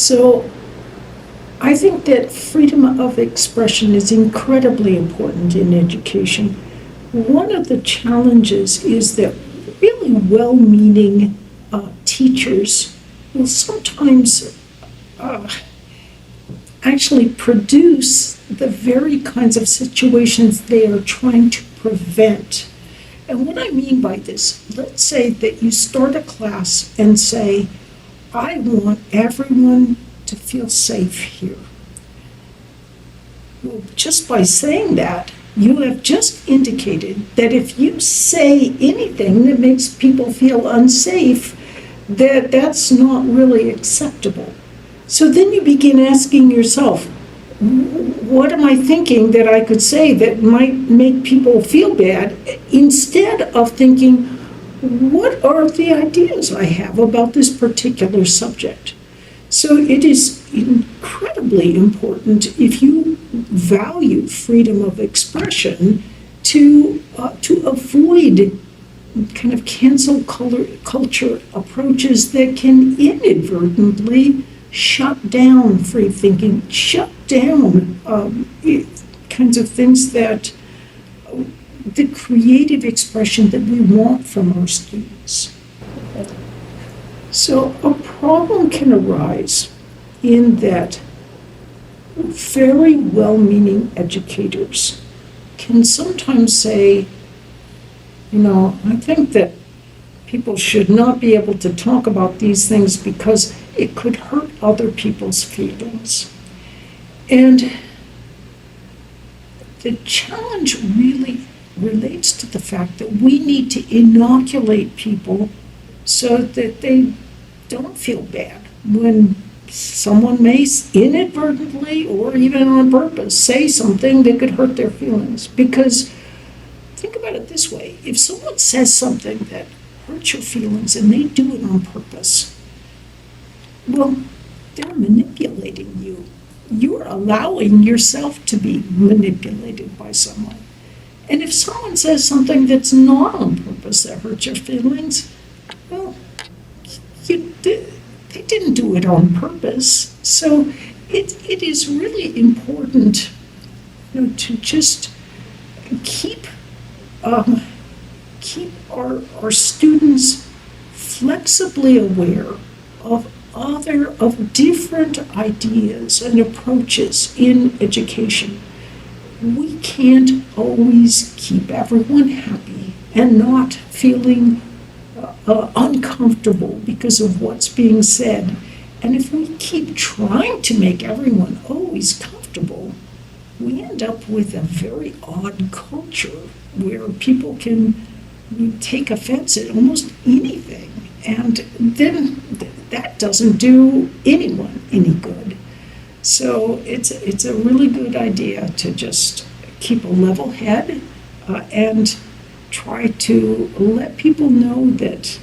So I think that freedom of expression is incredibly important in education. One of the challenges is that really well-meaning teachers will sometimes actually produce the very kinds of situations they are trying to prevent. And what I mean by this, let's say that you start a class and say, I want everyone to feel safe here. Well, just by saying that, you have just indicated that if you say anything that makes people feel unsafe, that's not really acceptable. So then you begin asking yourself, what am I thinking that I could say that might make people feel bad, instead of thinking, what are the ideas I have about this particular subject? So it is incredibly important, if you value freedom of expression, to avoid kind of cancel culture approaches that can inadvertently shut down free thinking, shut down kinds of things that the creative expression that we want from our students. So a problem can arise in that very well-meaning educators can sometimes say, I think that people should not be able to talk about these things because it could hurt other people's feelings. And the challenge really relates to the fact that we need to inoculate people so that they don't feel bad when someone may inadvertently or even on purpose say something that could hurt their feelings. Because think about it this way, if someone says something that hurts your feelings and they do it on purpose, well, they're manipulating you. You're allowing yourself to be manipulated by someone. And if someone says something that's not on purpose that hurts your feelings, well, they didn't do it on purpose. So it is really important, to just keep our students flexibly aware of different ideas and approaches in education. We can't always keep everyone happy and not feeling uncomfortable because of what's being said. And if we keep trying to make everyone always comfortable, we end up with a very odd culture where people can take offense at almost anything. And then that doesn't do anyone any good. So it's a really good idea to just keep a level head and try to let people know that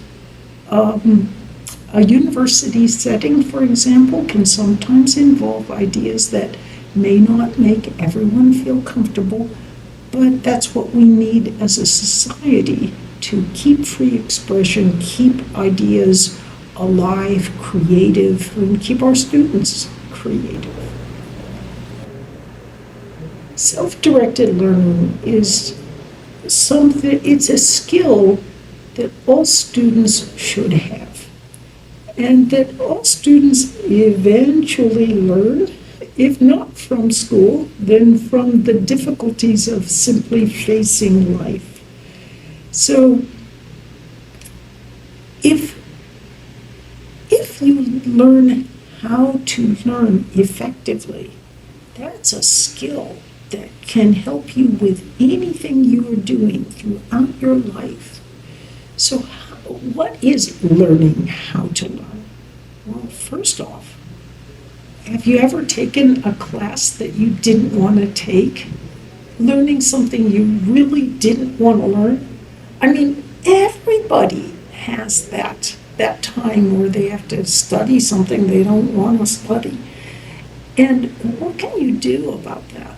a university setting, for example, can sometimes involve ideas that may not make everyone feel comfortable, but that's what we need as a society to keep free expression, keep ideas alive, creative, and keep our students creative. Self-directed learning is it's a skill that all students should have, and that all students eventually learn, if not from school, then from the difficulties of simply facing life. So if you learn how to learn effectively, that's a skill that can help you with anything you are doing throughout your life. So what is learning how to learn? Well, first off, have you ever taken a class that you didn't want to take? Learning something you really didn't want to learn? I mean, everybody has that time where they have to study something they don't want to study. And what can you do about that?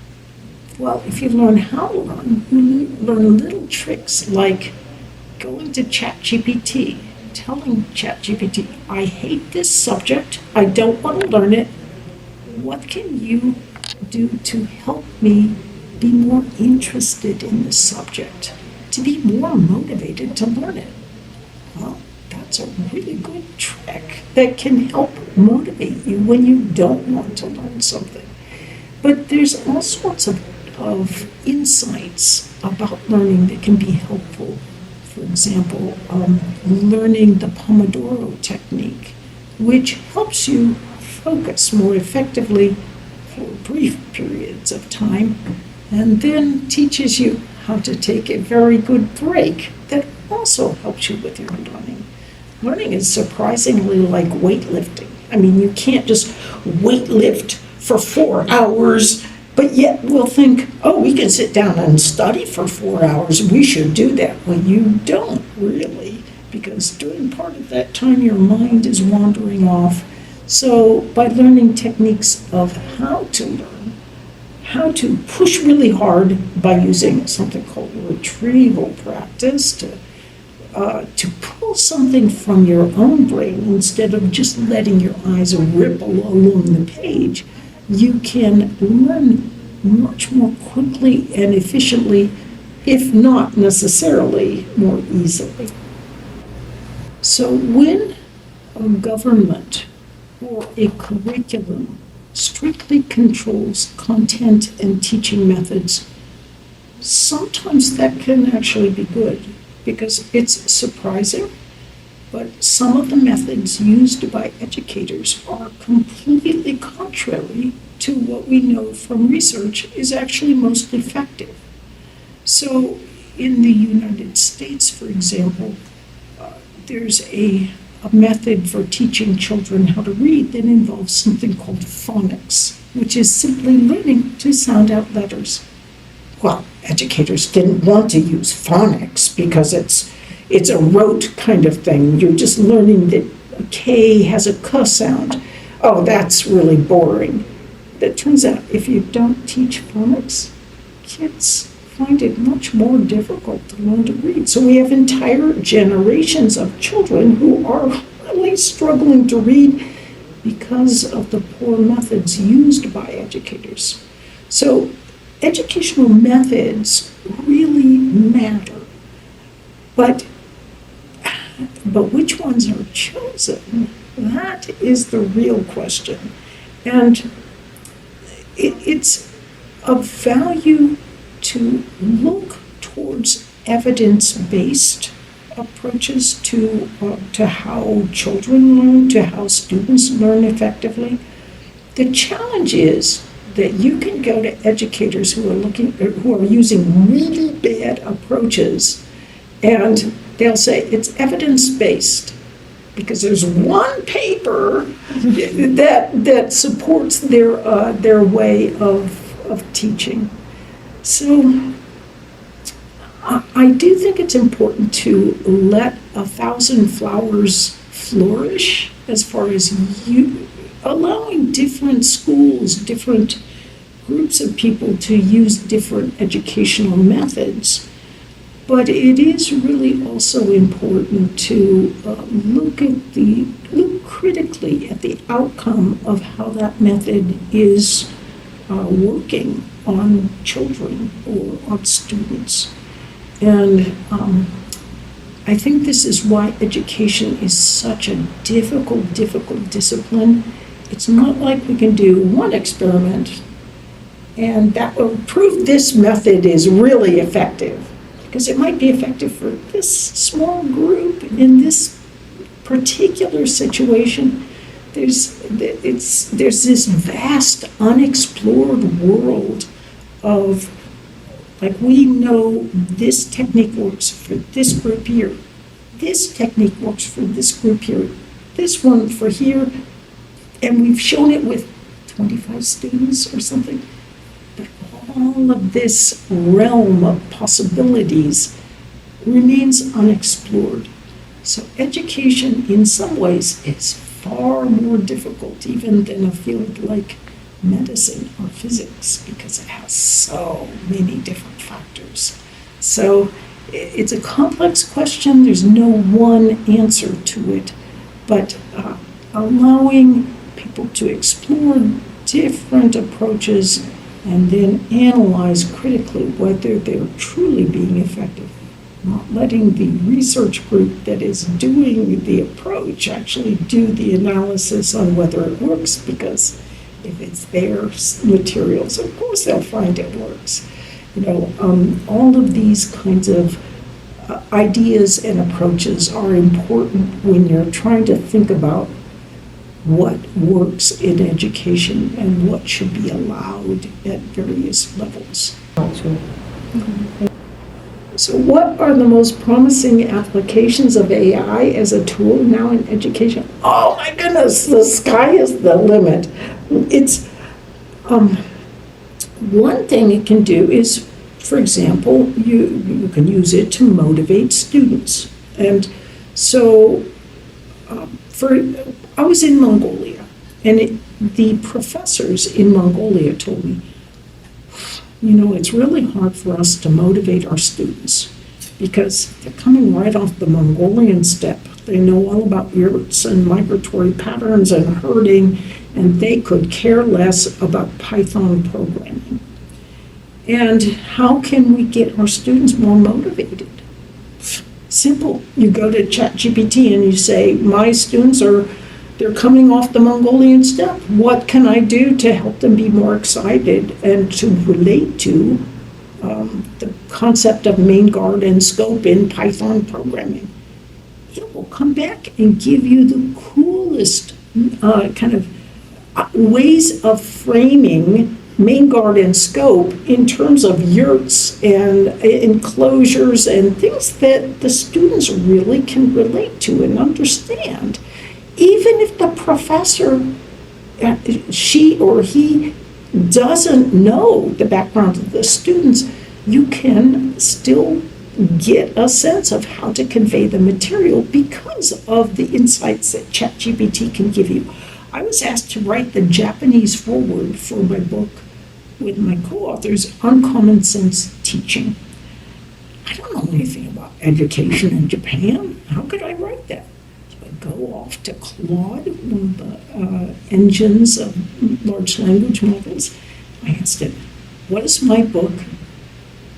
Well, if you learn how to learn, you learn little tricks like going to ChatGPT telling ChatGPT, I hate this subject, I don't want to learn it. What can you do to help me be more interested in this subject, to be more motivated to learn it? Well, that's a really good trick that can help motivate you when you don't want to learn something. But there's all sorts of insights about learning that can be helpful. For example, learning the Pomodoro technique, which helps you focus more effectively for brief periods of time, and then teaches you how to take a very good break that also helps you with your learning. Learning is surprisingly like weightlifting. I mean, you can't just weightlift for 4 hours, but yet we'll think, oh, we can sit down and study for 4 hours. We should do that. Well, you don't really, because during part of that time, your mind is wandering off. So by learning techniques of how to learn, how to push really hard by using something called retrieval practice to pull something from your own brain instead of just letting your eyes ripple along the page, you can learn much more quickly and efficiently, if not necessarily more easily. So when a government or a curriculum strictly controls content and teaching methods, sometimes that can actually be good because it's surprising, but some of the methods used by educators are completely contrary to what we know from research is actually most effective. So in the United States, for example, there's a method for teaching children how to read that involves something called phonics, which is simply learning to sound out letters. Well, educators didn't want to use phonics because it's a rote kind of thing. You're just learning that a K has a K sound. Oh, that's really boring. It turns out if you don't teach phonics, kids find it much more difficult to learn to read. So we have entire generations of children who are really struggling to read because of the poor methods used by educators. So educational methods really matter, but which ones are chosen, that is the real question. And it's of value to look towards evidence-based approaches to how children learn, to how students learn effectively. The challenge is that you can go to educators who are using really bad approaches, and they'll say it's evidence-based because there's one paper that supports their way of teaching. So I do think it's important to let 1,000 flowers flourish as far as allowing different schools, different groups of people to use different educational methods. But it is really also important to look critically at the outcome of how that method is working on children or on students. And I think this is why education is such a difficult discipline. It's not like we can do one experiment and that will prove this method is really effective, because it might be effective for this small group in this particular situation. There's this vast unexplored world of, like, we know this technique works for this group here, this technique works for this group here, this one for here, and we've shown it with 25 students or something. But all of this realm of possibilities remains unexplored. So education in some ways is far more difficult even than a field like medicine or physics, because it has so many different factors. So it's a complex question. There's no one answer to it, but allowing people to explore different approaches and then analyze critically whether they're truly being effective. Not letting the research group that is doing the approach actually do the analysis on whether it works, because if it's their materials, of course they'll find it works. All of these kinds of ideas and approaches are important when you're trying to think about what works in education and what should be allowed at various levels. So what are the most promising applications of AI as a tool now in education? Oh my goodness, the sky is the limit. It's one thing it can do is, for example, you can use it to motivate students. And so I was in Mongolia, and the professors in Mongolia told me, it's really hard for us to motivate our students because they're coming right off the Mongolian steppe. They know all about yurts and migratory patterns and herding, and they could care less about Python programming. And how can we get our students more motivated? Simple. You go to ChatGPT and you say, my students they're coming off the Mongolian steppe. What can I do to help them be more excited and to relate to the concept of main guard and scope in Python programming? It will come back and give you the coolest kind of ways of framing main guard and scope in terms of yurts and enclosures and things that the students really can relate to and understand. Even if the professor, she or he, doesn't know the background of the students, you can still get a sense of how to convey the material because of the insights that ChatGPT can give you. I was asked to write the Japanese foreword for my book with my co-authors on common sense teaching. I don't know anything about education in Japan. How could I write that? Go off to Claude, one of the engines of large language models. I asked it, what does my book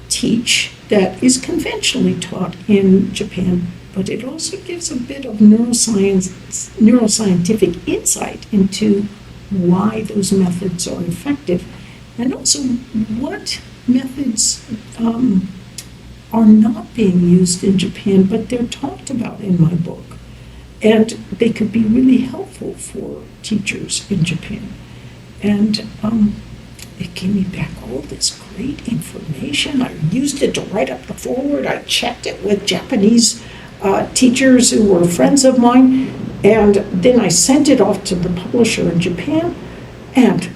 teach that is conventionally taught in Japan, but it also gives a bit of neuroscientific insight into why those methods are effective, and also what methods are not being used in Japan, but they're talked about in my book. And they could be really helpful for teachers in Japan. And it gave me back all this great information. I used it to write up the foreword. I checked it with Japanese teachers who were friends of mine. And then I sent it off to the publisher in Japan. And,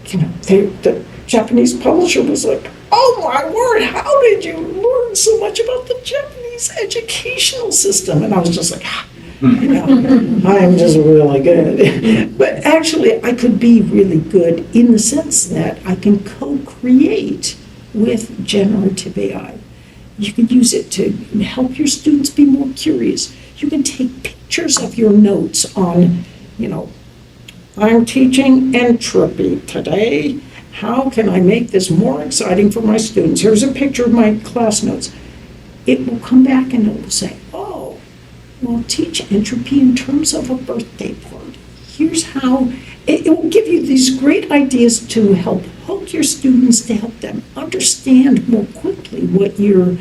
the Japanese publisher was like, oh my word, how did you learn so much about the Japanese educational system? And I was just like, I'm just really good. But actually, I could be really good in the sense that I can co-create with generative AI. You can use it to help your students be more curious. You can take pictures of your notes on, I'm teaching entropy today. How can I make this more exciting for my students? Here's a picture of my class notes. It will come back and it will say, well, teach entropy in terms of a birthday party. Here's how. It will give you these great ideas to help hook your students, to help them understand more quickly what you're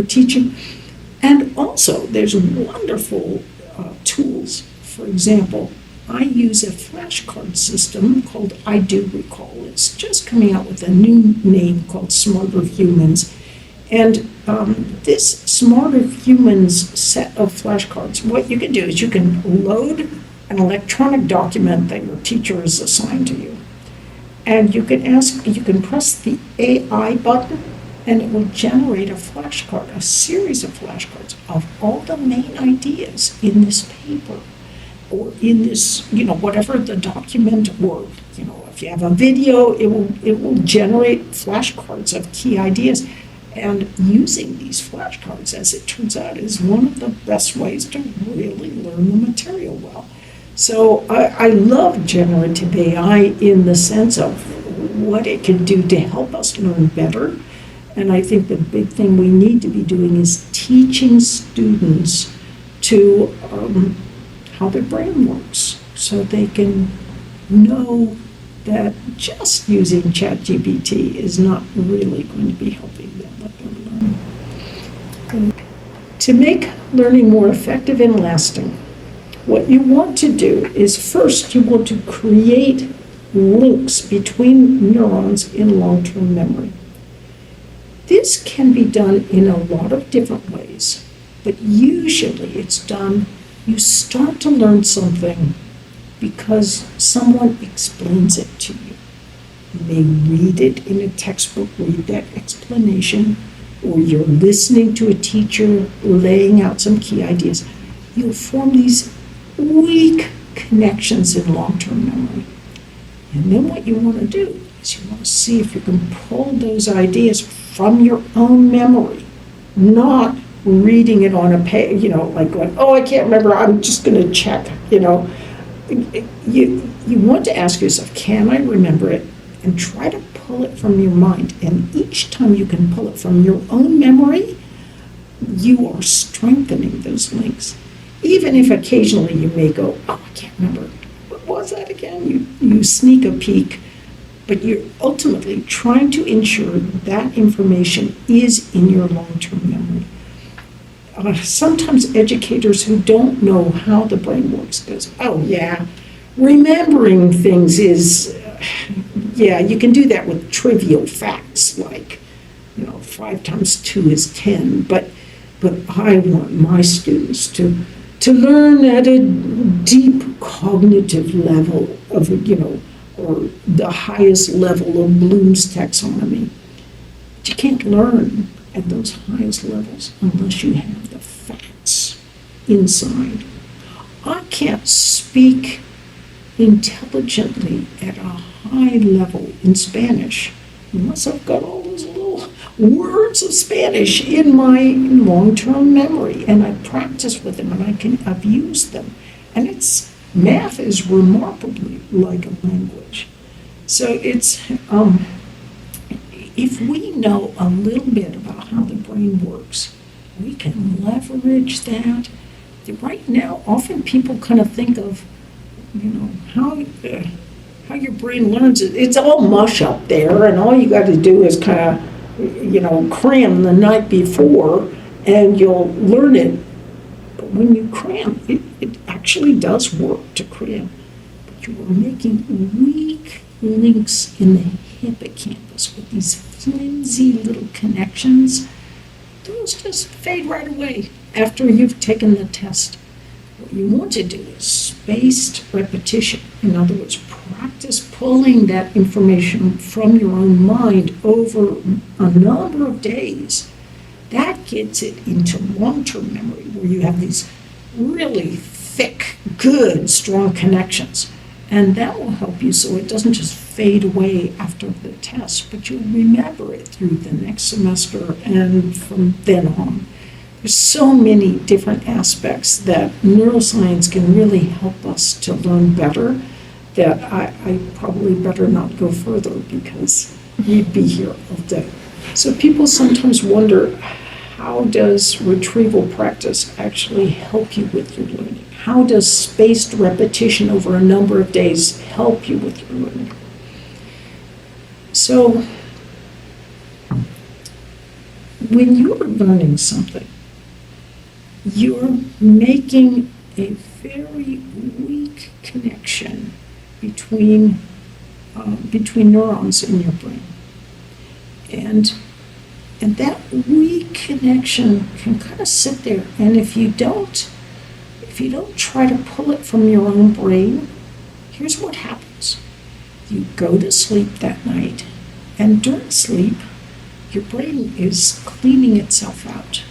teaching. And also, there's wonderful tools. For example, I use a flashcard system called I Do Recall. It's just coming out with a new name called Smarter Humans. And this Smarter Humans set of flashcards, what you can do is you can load an electronic document that your teacher has assigned to you. And you can press the AI button, and it will generate a flashcard, a series of flashcards of all the main ideas in this paper or in this, whatever the document, or, if you have a video, it will generate flashcards of key ideas. And using these flashcards, as it turns out, is one of the best ways to really learn the material well. So I love generative AI in the sense of what it can do to help us learn better. And I think the big thing we need to be doing is teaching students to how their brain works, so they can know that just using ChatGPT is not really going to be helping them with their learning. To make learning more effective and lasting, what you want to do is first you want to create links between neurons in long-term memory. This can be done in a lot of different ways, but usually it's done, you start to learn something because someone explains it to you. You may read it in a textbook, read that explanation, or you're listening to a teacher laying out some key ideas. You'll form these weak connections in long-term memory. And then what you want to do is you want to see if you can pull those ideas from your own memory, not reading it on a page, like going, oh, I can't remember, I'm just going to check, You want to ask yourself, can I remember it? And try to pull it from your mind. And each time you can pull it from your own memory, you are strengthening those links. Even if occasionally you may go, oh, I can't remember, what was that again? You sneak a peek, but you're ultimately trying to ensure that information is in your long-term memory. Sometimes educators who don't know how the brain works goes, oh yeah, remembering things is, you can do that with trivial facts like, 5 times 2 is 10, but I want my students to learn at a deep cognitive level of, or the highest level of Bloom's taxonomy. But you can't learn at those highest levels unless you have the facts inside. I can't speak intelligently at a high level in Spanish unless I've got all those little words of Spanish in my long-term memory, and I practice with them, and I've used them. And math is remarkably like a language. So it's if we know a little bit about how the brain works, we can leverage that. Right now, often people kind of think of, how your brain learns. It's all mush up there, and all you got to do is kind of, cram the night before, and you'll learn it. But when you cram, it actually does work to cram. But you are making weak links in the hippocampus with these flimsy little connections. Those just fade right away after you've taken the test. What you want to do is spaced repetition. In other words, practice pulling that information from your own mind over a number of days. That gets it into long-term memory, where you have these really thick, good, strong connections. And that will help you so it doesn't just fade away after the test, but you'll remember it through the next semester and from then on. There's so many different aspects that neuroscience can really help us to learn better that I probably better not go further because we'd be here all day. So people sometimes wonder, how does retrieval practice actually help you with your learning? How does spaced repetition over a number of days help you with your learning? So when you're learning something, you're making a very weak connection between neurons in your brain. And that weak connection can kind of sit there, and if you don't try to pull it from your own brain, here's what happens. You go to sleep that night, and during sleep, your brain is cleaning itself out.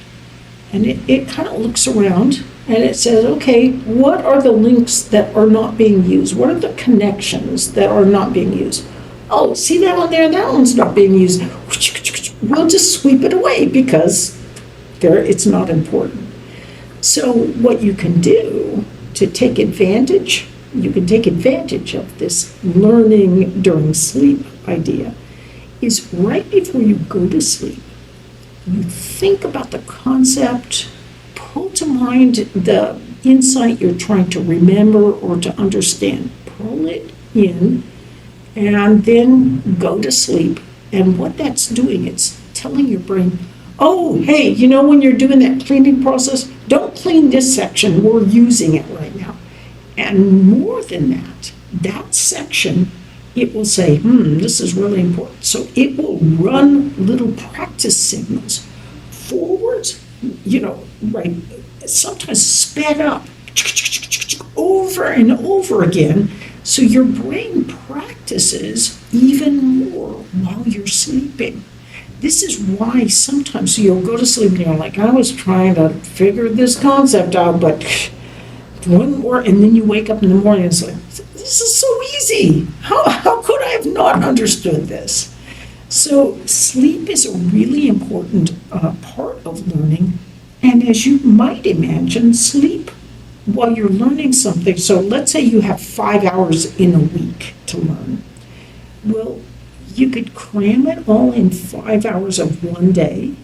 And it kind of looks around, and it says, okay, what are the links that are not being used? What are the connections that are not being used? Oh, see that one there? That one's not being used. we'll just sweep it away because it's not important. So what you can do to take advantage, you can take advantage of this learning during sleep idea, is right before you go to sleep, you think about the concept, pull to mind the insight you're trying to remember or to understand, pull it in, and then go to sleep. And what that's doing, it's telling your brain, oh, hey, when you're doing that cleaning process, don't clean this section, we're using it right now. And more than that section, it will say, this is really important. So it will run little practice signals forwards, right, sometimes sped up over and over again. So your brain practices even more while you're sleeping. This is why sometimes you'll go to sleep and you're like, I was trying to figure this concept out, but one more, and then you wake up in the morning and it's like, this is so easy. How could I have not understood this? So sleep is a really important part of learning. And as you might imagine, sleep while you're learning something. So let's say you have 5 hours in a week to learn. Well, you could cram it all in 5 hours of one day,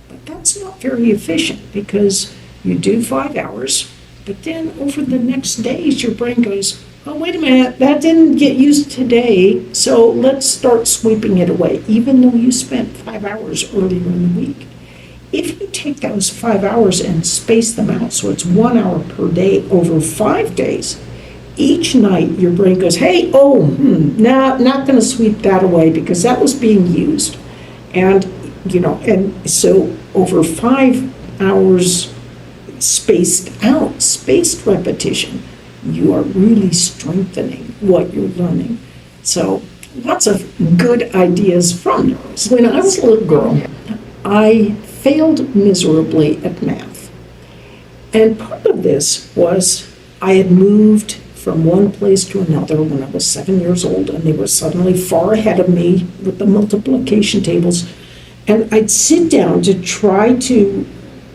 but that's not very efficient because you do 5 hours, but then over the next days, your brain goes, oh, wait a minute, that didn't get used today, so let's start sweeping it away, even though you spent 5 hours earlier in the week. If you take those 5 hours and space them out, so it's 1 hour per day over 5 days, each night your brain goes, hey, not going to sweep that away because that was being used. And, and so over 5 hours spaced repetition, you are really strengthening what you're learning. So lots of good ideas from those. When I was a little girl, I failed miserably at math. And part of this was I had moved from one place to another when I was 7 years old, and they were suddenly far ahead of me with the multiplication tables. And I'd sit down to try to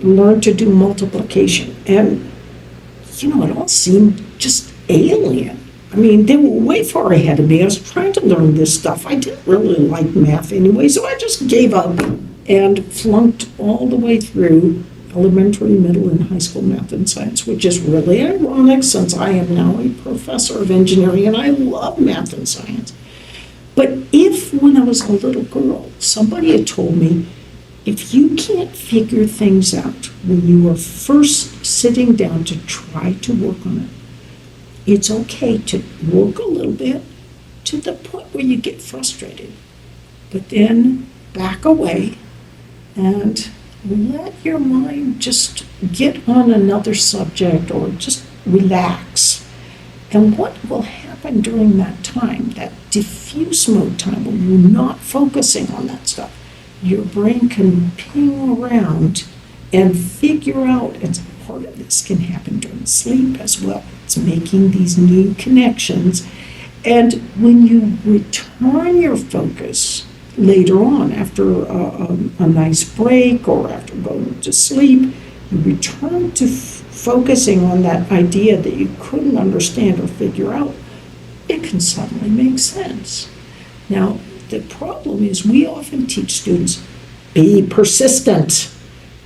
learn to do multiplication. And, it all seemed just alien. I mean, they were way far ahead of me. I was trying to learn this stuff. I didn't really like math anyway, so I just gave up and flunked all the way through elementary, middle, and high school math and science, which is really ironic since I am now a professor of engineering and I love math and science. But if when I was a little girl, somebody had told me, if you can't figure things out when you are first sitting down to try to work on it, it's okay to work a little bit to the point where you get frustrated, but then back away and let your mind just get on another subject or just relax. And what will happen during that time, that diffuse mode time when you're not focusing on that stuff, your brain can ping around and figure out, and part of this can happen during sleep as well. It's making these new connections. And when you return your focus later on, after a nice break or after going to sleep, you return to focusing on that idea that you couldn't understand or figure out, it can suddenly make sense. Now, the problem is we often teach students, be persistent.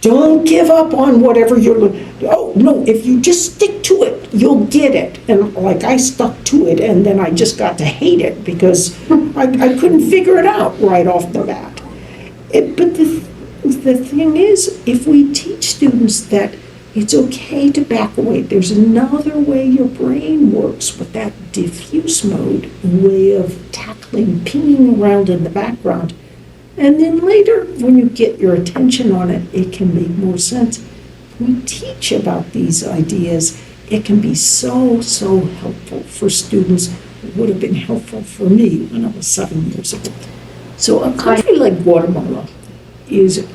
Don't give up on whatever you're learning. Oh, no, if you just stick to it, you'll get it. And like I stuck to it, and then I just got to hate it because I couldn't figure it out right off the bat. But the thing is, if we teach students that it's okay to back away, there's another way your brain works with that diffuse mode way of tackling, pinging around in the background. And then later, when you get your attention on it, it can make more sense. We teach about these ideas. It can be so helpful for students. It would have been helpful for me when I was 7 years old. So a country like Guatemala is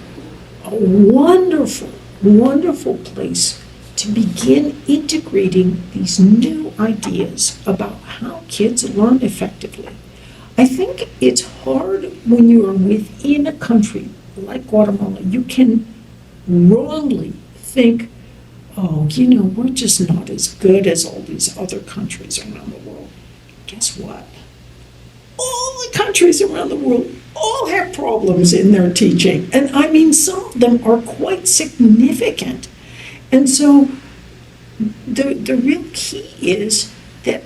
a wonderful place to begin integrating these new ideas about how kids learn effectively. I think it's hard when you are within a country like Guatemala, you can wrongly think, oh, we're just not as good as all these other countries around the world. Guess what? All the countries around the world all have problems in their teaching. And I mean, some of them are quite significant. And so the real key is that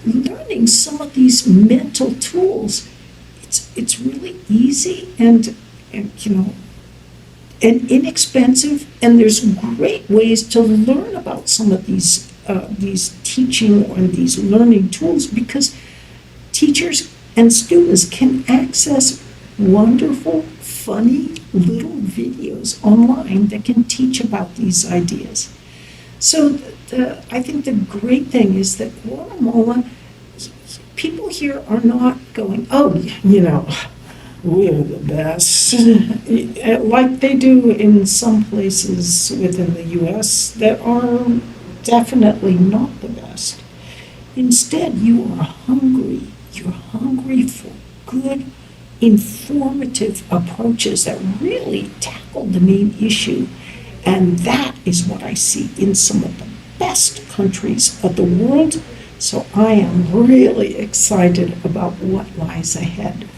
learning some of these mental tools, it's really easy and inexpensive, and there's great ways to learn about some of these teaching or these learning tools, because teachers and students can access wonderful, funny little videos online that can teach about these ideas. So I think the great thing is that Guatemala, people here are not going, oh, we're the best, like they do in some places within the U.S. that are definitely not the best. Instead, you are hungry. You're hungry for good, informative approaches that really tackle the main issue. And that is what I see in some of the best countries of the world. So I am really excited about what lies ahead.